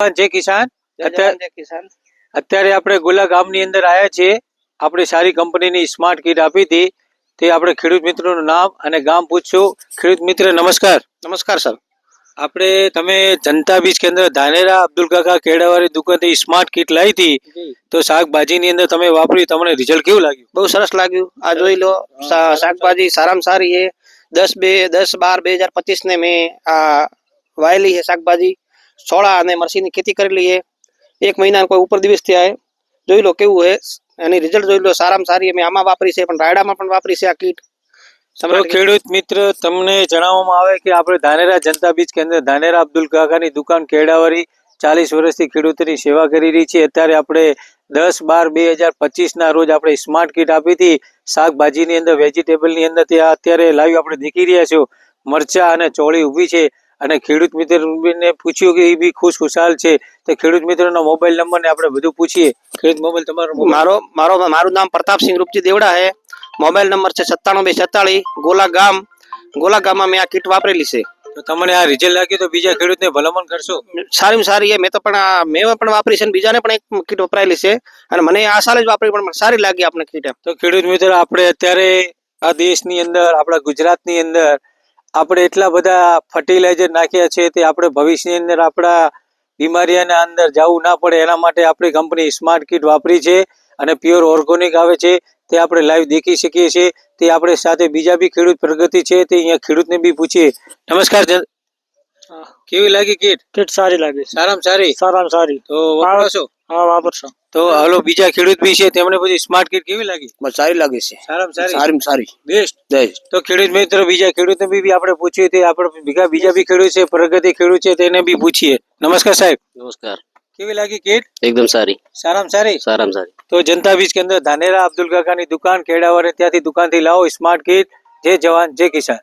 જય કિસાન જય કિસાન અત્યારે આપણે ગોલા ગામની અંદર આવ્યા છીએ. આપણે સારી કંપનીની સ્માર્ટ કિટ આપી હતી. તે આપણે ખેડૂત મિત્રોનું નામ અને ગામ પૂછશું. ખેડૂત મિત્ર નમસ્કાર. નમસ્કાર સર. આપણે તમે જનતા બીજ કેન્દ્ર ધાનેરા અબ્દુલ કાકા કેડાવાળી દુકાનથી સ્માર્ટ કિટ લાવી હતી, તો શાકભાજીની અંદર તમે વાપરી, તમને રિઝલ્ટ કેવું લાગ્યું? બહુ સરસ લાગ્યું. આ જોઈ લો, શાકભાજી સારામાં સારી છે. 10/12/2025 ને મેં આ વાયેલી છે શાકભાજી, છોળા અને મરચીની ખેતી કરેલી છે. 1 મહિના કોઈ ઉપર દિવસ થયા છે. જોઈ લો કેવું છે એની રિઝલ્ટ જોઈ લો, સારામાં સારી. મેં આમાં વાપરી છે, પણ રાયડામાં પણ વાપરી છે આ કીટ. તો ખેડૂત મિત્ર, તમને જણાવવામાં આવે કે આપણે ધાનેરા જનતા બીજ કેન્દ્ર ધાનેરા અબ્દુલ કાકાની દુકાન કેડાવાળી 40 વર્ષથી ખેડૂતોની સેવા કરી રહી છે. અત્યારે આપણે 10/12/2025 ના રોજ આપણે સ્માર્ટ કિટ આપી હતી શાકભાજીની અંદર, વેજીટેબલની અંદર. ત્યાં અત્યારે લાઈવ આપણે દેખી રહ્યા છો, મરચા અને ચોળી ઊભી છે. અને ખેડૂત મિત્રને પૂછ્યું કે એ બી ખુશાલ છે. તો ખેડૂત મિત્રનો મોબાઈલ નંબર ને આપણે બધું પૂછીએ. ખેડૂત મોબાઈલ તમારો? મારું નામ પ્રતાપસિંહ રૂપજી દેવડા છે. મોબાઈલ નંબર છે 97 246. ગોલા ગામમાં મેં આ કીટ વાપરેલી છે. તો તમને આ રિઝલ્ટ લાગ્યું તો બીજા ખેડૂતને ભલામણ કરશો? સારી સારી છે. મેં પણ વાપરી છે અને બીજાને પણ એક કીટ વપરાયેલી છે. અને મને આ સાલ જ વાપરી, પણ સારી લાગી આપણે કીટ. તો ખેડૂત મિત્ર, આપણે અત્યારે આ દેશની અંદર, આપણા ગુજરાતની અંદર આપણે એટલા બધા ફર્ટિલાઇઝર નાખ્યા છે, તે આપણે ભવિષ્યની અંદર આપણા બીમારીઓના અંદર જવું ના પડે એના માટે આપણી કંપની સ્માર્ટ કિટ વાપરી છે. અને પ્યોર ઓર્ગેનિક આવે છે, તે આપણે લાઈવ દેખી શકીએ છીએ. તે આપણે સાથે બીજા બી ખેડૂત પ્રગતિ છે, તે અહીંયા ખેડૂતને બી પૂછીએ. નમસ્કાર. કેવી લાગી કીટ? કીટ સારી લાગી. સારામાં સારી? સારામાં સારી. તો વાપરશો? હા, વાપરશો. તો હાલો, બીજા ખેડૂત બી છે, તેમને પછી સ્માર્ટ કિટ કેવી લાગી? સારી લાગે છે. સારામાં સારી. બેસ્ટ. તો ખેડૂત મિત્ર, બીજા ખેડૂતને બી આપણે પૂછીએ. તે આપણે બીજા બી ખેડૂત છે, પ્રગતિ ખેડૂત છે, તેને બી પૂછીએ. નમસ્કાર સાહેબ. નમસ્કાર. કેવી લાગી કીટ? એકદમ સારી. સારામાં સારી? સારામાં સારી. તો જનતા બીજ કેન્દ્ર ધાનેરા અબ્દુલ કાકાની દુકાન કેડાવાળી, ત્યાંથી દુકાનથી લાવો સ્માર્ટ કિટ. જય જવાન જય કિસાન.